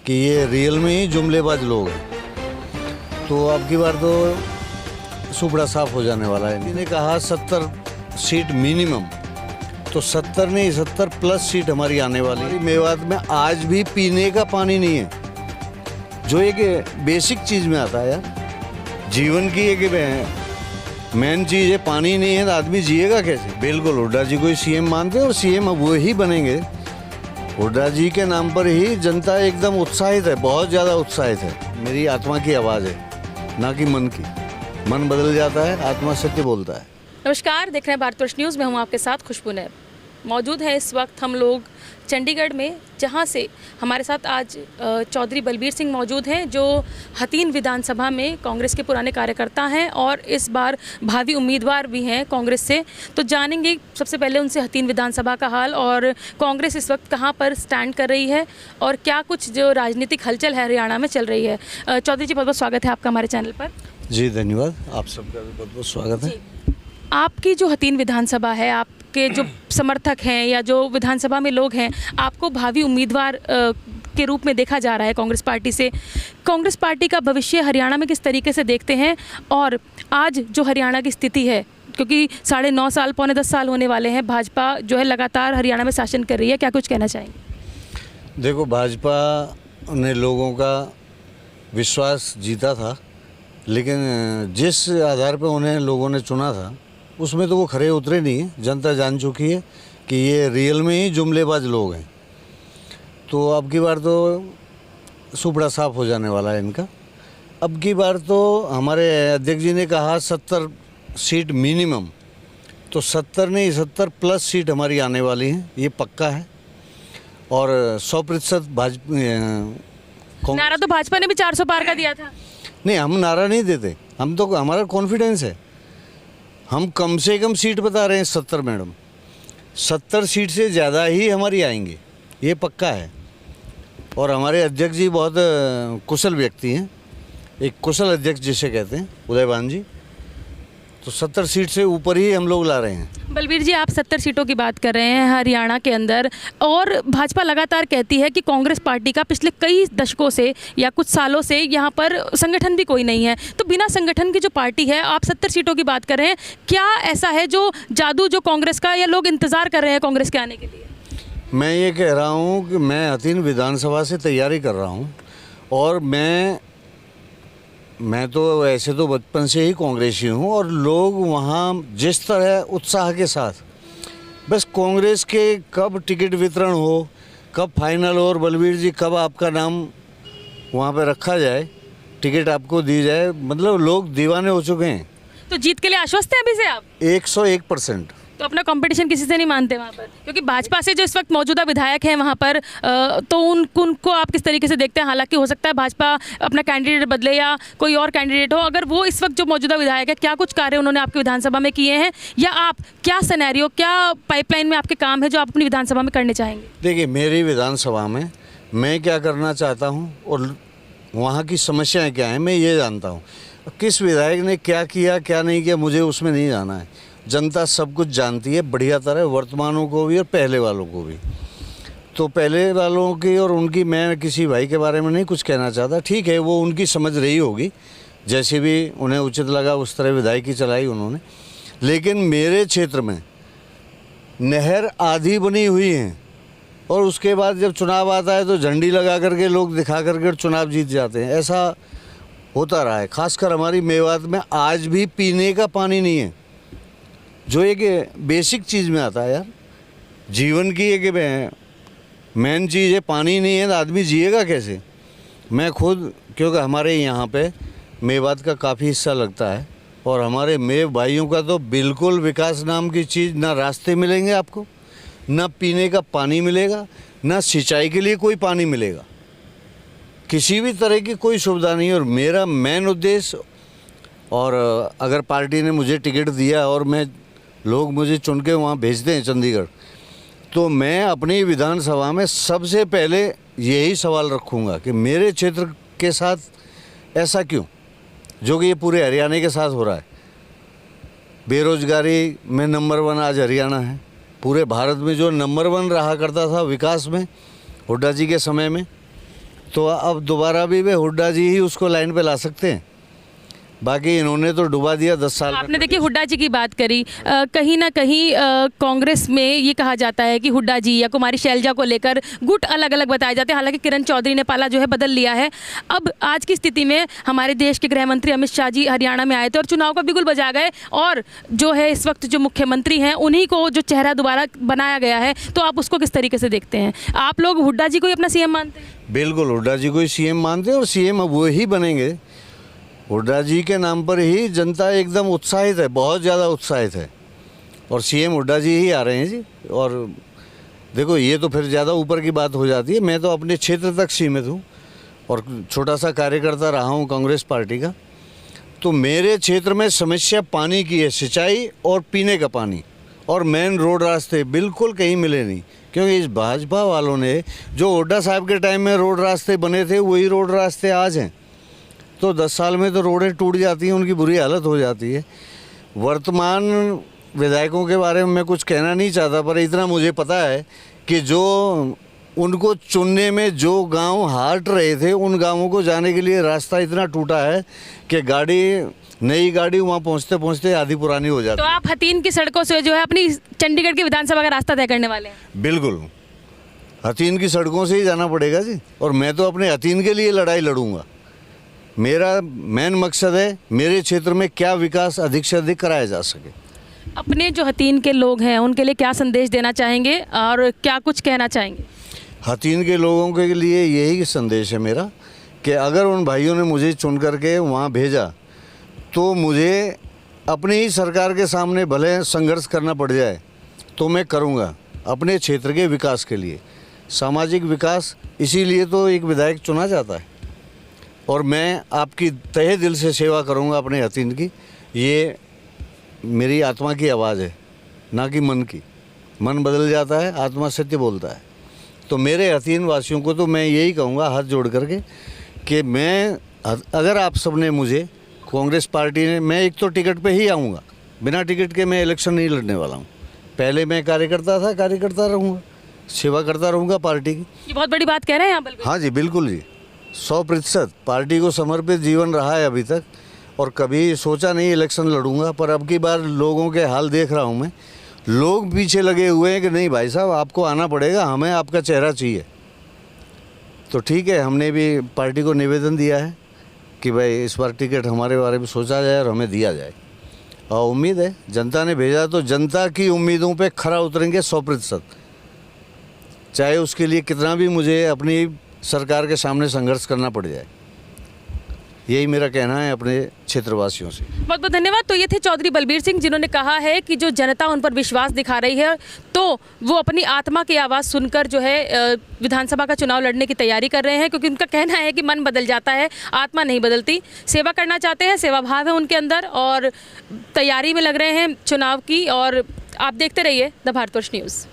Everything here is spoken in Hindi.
कि ये रियल में ही जुमलेबाज लोग हैं। तो अब की बार तो सुपड़ा साफ हो जाने वाला है। इन्होंने कहा 70 सीट मिनिमम, तो 70 नहीं 70 प्लस सीट हमारी आने वाली है। मेवात में आज भी पीने का पानी नहीं है, जो एक बेसिक चीज़ में आता है यार। जीवन की एक मेन चीज़ है, पानी नहीं है तो आदमी जिएगा कैसे। बिल्कुल हुड्डा जी को ही सीएम मानते हैं और सीएम अब वो ही बनेंगे। हुड्डा जी के नाम पर ही जनता एकदम उत्साहित है, बहुत ज़्यादा उत्साहित है। मेरी आत्मा की आवाज़ है, ना कि मन की। मन बदल जाता है, आत्मा सत्य बोलता है। नमस्कार, देख रहे हैं भारतवर्ष न्यूज़ में। हूँ आपके साथ खुशबू नैब। मौजूद है इस वक्त हम लोग चंडीगढ़ में, जहाँ से हमारे साथ आज चौधरी बलबीर सिंह मौजूद हैं, जो हथीन विधानसभा में कांग्रेस के पुराने कार्यकर्ता हैं और इस बार भावी उम्मीदवार भी हैं कांग्रेस से। तो जानेंगे सबसे पहले उनसे हथीन विधानसभा का हाल और कांग्रेस इस वक्त कहाँ पर स्टैंड कर रही है और क्या कुछ जो राजनीतिक हलचल है हरियाणा में चल रही है। चौधरी जी, बहुत बहुत स्वागत है आपका हमारे चैनल पर। जी धन्यवाद, आप सबका भी बहुत बहुत स्वागत है। आपकी जो हथीन विधानसभा है, आपके जो समर्थक हैं या जो विधानसभा में लोग हैं, आपको भावी उम्मीदवार के रूप में देखा जा रहा है कांग्रेस पार्टी से। कांग्रेस पार्टी का भविष्य हरियाणा में किस तरीके से देखते हैं और आज जो हरियाणा की स्थिति है, क्योंकि 9.5 साल पौने 10 साल होने वाले हैं, भाजपा जो है लगातार हरियाणा में शासन कर रही है, क्या कुछ कहना चाहेंगे? देखो, भाजपा ने लोगों का विश्वास जीता था, लेकिन जिस आधार पर उन्हें लोगों ने चुना था उसमें तो वो खरे उतरे नहीं हैं। जनता जान चुकी है कि ये रियल में ही जुमलेबाज लोग हैं। तो अब की बार तो सुपड़ा साफ हो जाने वाला है इनका। अब की बार तो हमारे अध्यक्ष जी ने कहा 70 सीट मिनिमम, तो 70 नहीं 70 प्लस सीट हमारी आने वाली हैं, ये पक्का है। और 100% भाजपा। नारा तो भाजपा ने भी 400 पार का दिया था। नहीं, हम नारा नहीं देते, हम तो हमारा कॉन्फिडेंस है। हम कम से कम सीट बता रहे हैं 70 मैडम, 70 सीट से ज़्यादा ही हमारी आएंगी, ये पक्का है। और हमारे अध्यक्ष जी बहुत कुशल व्यक्ति हैं, एक कुशल अध्यक्ष जिसे कहते हैं, उदयभान जी। तो 70 सीट से ऊपर ही हम लोग ला रहे हैं। बलबीर जी, आप 70 सीटों की बात कर रहे हैं हरियाणा के अंदर, और भाजपा लगातार कहती है कि कांग्रेस पार्टी का पिछले कई दशकों से या कुछ सालों से यहाँ पर संगठन भी कोई नहीं है। तो बिना संगठन की जो पार्टी है, आप 70 सीटों की बात कर रहे हैं, क्या ऐसा है जो जादू जो कांग्रेस का, या लोग इंतज़ार कर रहे हैं कांग्रेस के आने के लिए? मैं ये कह रहा हूँ कि मैं हथीन विधानसभा से तैयारी कर रहा हूँ, और मैं तो ऐसे तो बचपन से ही कांग्रेसी हूँ, और लोग वहाँ जिस तरह उत्साह के साथ, बस कांग्रेस के कब टिकट वितरण हो, कब फाइनल हो, और बलबीर जी कब आपका नाम वहाँ पे रखा जाए, टिकट आपको दी जाए, मतलब लोग दीवाने हो चुके हैं। तो जीत के लिए आश्वस्त हैं अभी से आप? 101%। तो अपना कंपटीशन किसी से नहीं मानते वहाँ पर, क्योंकि भाजपा से जो इस वक्त मौजूदा विधायक हैं वहाँ पर, तो उनको आप किस तरीके से देखते हैं? हालांकि हो सकता है भाजपा अपना कैंडिडेट बदले या कोई और कैंडिडेट हो, अगर वो इस वक्त जो मौजूदा विधायक है, क्या कुछ कार्य उन्होंने आपकी विधानसभा में किए हैं, या आप क्या सिनेरियो, क्या पाइपलाइन में आपके काम है जो आप अपनी विधानसभा में करने चाहेंगे? देखिए, मेरी विधानसभा में मैं क्या करना चाहता हूँ और वहाँ की समस्याएँ क्या हैं, मैं ये जानता हूँ। किस विधायक ने क्या किया क्या नहीं किया, मुझे उसमें नहीं जाना है। जनता सब कुछ जानती है बढ़िया तरह, वर्तमानों को भी और पहले वालों को भी। तो पहले वालों की और उनकी मैं किसी भाई के बारे में नहीं कुछ कहना चाहता। ठीक है, वो उनकी समझ रही होगी, जैसे भी उन्हें उचित लगा उस तरह विधायकी चलाई उन्होंने। लेकिन मेरे क्षेत्र में नहर आधी बनी हुई है, और उसके बाद जब चुनाव आता है तो झंडी लगा करके लोग दिखा करके चुनाव जीत जाते हैं। ऐसा होता रहा है। खासकर हमारी मेवात में आज भी पीने का पानी नहीं है, जो एक बेसिक चीज़ में आता है यार। जीवन की एक मेन चीज़ है, पानी नहीं है तो आदमी जिएगा कैसे। मैं खुद, क्योंकि हमारे यहाँ पे मेवात का काफ़ी हिस्सा लगता है, और हमारे मेव भाइयों का तो बिल्कुल विकास नाम की चीज़, ना रास्ते मिलेंगे आपको, ना पीने का पानी मिलेगा, ना सिंचाई के लिए कोई पानी मिलेगा, किसी भी तरह की कोई सुविधा नहीं। और मेरा मेन उद्देश्य, और अगर पार्टी ने मुझे टिकट दिया और लोग मुझे चुन के वहाँ भेजते हैं चंडीगढ़, तो मैं अपनी विधानसभा में सबसे पहले यही सवाल रखूँगा कि मेरे क्षेत्र के साथ ऐसा क्यों, जो कि ये पूरे हरियाणा के साथ हो रहा है। बेरोजगारी में नंबर 1 आज हरियाणा है। पूरे भारत में जो नंबर 1 रहा करता था विकास में हुड्डा जी के समय में, तो अब दोबारा भी वे हुड्डा जी ही उसको लाइन पे ला सकते हैं। बाकी इन्होंने तो डुबा दिया 10 साल में। आपने देखिए हुड्डा जी की बात करी, कहीं ना कहीं कांग्रेस में ये कहा जाता है कि हुड्डा जी या कुमारी शैलजा को लेकर गुट अलग अलग बताए जाते हैं। हालांकि किरण चौधरी ने पाला जो है बदल लिया है। अब आज की स्थिति में हमारे देश के गृह मंत्री अमित शाह जी हरियाणा में आए थे और चुनाव का बिगुल बजा गए, और जो है इस वक्त जो मुख्यमंत्री हैं उन्हीं को जो चेहरा दोबारा बनाया गया है, तो आप उसको किस तरीके से देखते हैं? आप लोग हुड्डा जी को ही अपना सीएम मानते हैं? बिल्कुल हुड्डा जी को ही सीएम मानते हैं और सीएम अब वो ही बनेंगे। हुड्डा जी के नाम पर ही जनता एकदम उत्साहित है, बहुत ज़्यादा उत्साहित है, और सीएम हुड्डा जी ही आ रहे हैं जी। और देखो ये तो फिर ज़्यादा ऊपर की बात हो जाती है। मैं तो अपने क्षेत्र तक सीमित हूँ और छोटा सा कार्यकर्ता रहा हूँ कांग्रेस पार्टी का। तो मेरे क्षेत्र में समस्या पानी की है, सिंचाई और पीने का पानी, और मेन रोड रास्ते बिल्कुल कहीं मिले नहीं। क्योंकि इस भाजपा वालों ने जो हुड्डा साहब के टाइम में रोड रास्ते बने थे वही रोड रास्ते आज हैं। तो 10 साल में तो रोडें टूट जाती हैं, उनकी बुरी हालत हो जाती है। वर्तमान विधायकों के बारे में मैं कुछ कहना नहीं चाहता, पर इतना मुझे पता है कि जो उनको चुनने में जो गांव हाट रहे थे उन गांवों को जाने के लिए रास्ता इतना टूटा है कि नई गाड़ी वहाँ पहुँचते पहुँचते आधी पुरानी हो जाती तो है। आप हथीन की सड़कों से जो है अपनी चंडीगढ़ की विधानसभा का रास्ता तय करने वाले हैं? बिल्कुल, हथीन की सड़कों से ही जाना पड़ेगा जी। और मैं तो अपने हथीन के लिए लड़ाई लड़ूंगा। मेरा मेन मकसद है मेरे क्षेत्र में क्या विकास अधिक से अधिक कराया जा सके। अपने जो हथीन के लोग हैं उनके लिए क्या संदेश देना चाहेंगे और क्या कुछ कहना चाहेंगे? हथीन के लोगों के लिए यही संदेश है मेरा कि अगर उन भाइयों ने मुझे चुन करके वहाँ भेजा तो मुझे अपनी ही सरकार के सामने भले संघर्ष करना पड़ जाए तो मैं करूँगा अपने क्षेत्र के विकास के लिए। सामाजिक विकास, इसीलिए तो एक विधायक चुना जाता है। और मैं आपकी तहे दिल से सेवा करूंगा अपने हथीन की। ये मेरी आत्मा की आवाज़ है, ना कि मन की। मन बदल जाता है, आत्मा सत्य बोलता है। तो मेरे हथीन वासियों को तो मैं यही कहूँगा हाथ जोड़ करके कि अगर आप सबने मुझे कांग्रेस पार्टी ने, मैं एक तो टिकट पे ही आऊँगा, बिना टिकट के मैं इलेक्शन नहीं लड़ने वाला हूँ। पहले मैं कार्यकर्ता था, कार्यकर्ता रहूँगा, सेवा करता रहूँगा पार्टी की। ये बहुत बड़ी बात कह रहे हैं यहाँ बलबीर। हाँ जी, बिल्कुल जी, 100% पार्टी को समर्पित जीवन रहा है अभी तक, और कभी सोचा नहीं इलेक्शन लड़ूंगा। पर अब की बार लोगों के हाल देख रहा हूँ मैं, लोग पीछे लगे हुए हैं कि नहीं भाई साहब आपको आना पड़ेगा, हमें आपका चेहरा चाहिए। तो ठीक है, हमने भी पार्टी को निवेदन दिया है कि भाई इस बार टिकट हमारे बारे में सोचा जाए और हमें दिया जाए। और उम्मीद है जनता ने भेजा तो जनता की उम्मीदों पे खरा उतरेंगे 100%, चाहे उसके लिए कितना भी मुझे अपनी सरकार के सामने संघर्ष करना पड़ जाए। यही मेरा कहना है अपने क्षेत्रवासियों से। बहुत बहुत धन्यवाद। तो ये थे चौधरी बलबीर सिंह, जिन्होंने कहा है कि जो जनता उन पर विश्वास दिखा रही है तो वो अपनी आत्मा की आवाज़ सुनकर जो है विधानसभा का चुनाव लड़ने की तैयारी कर रहे हैं, क्योंकि उनका कहना है कि मन बदल जाता है, आत्मा नहीं बदलती। सेवा करना चाहते हैं, सेवा भाव है उनके अंदर और तैयारी में लग रहे हैं चुनाव की। और आप देखते रहिए द भारतवर्ष न्यूज़।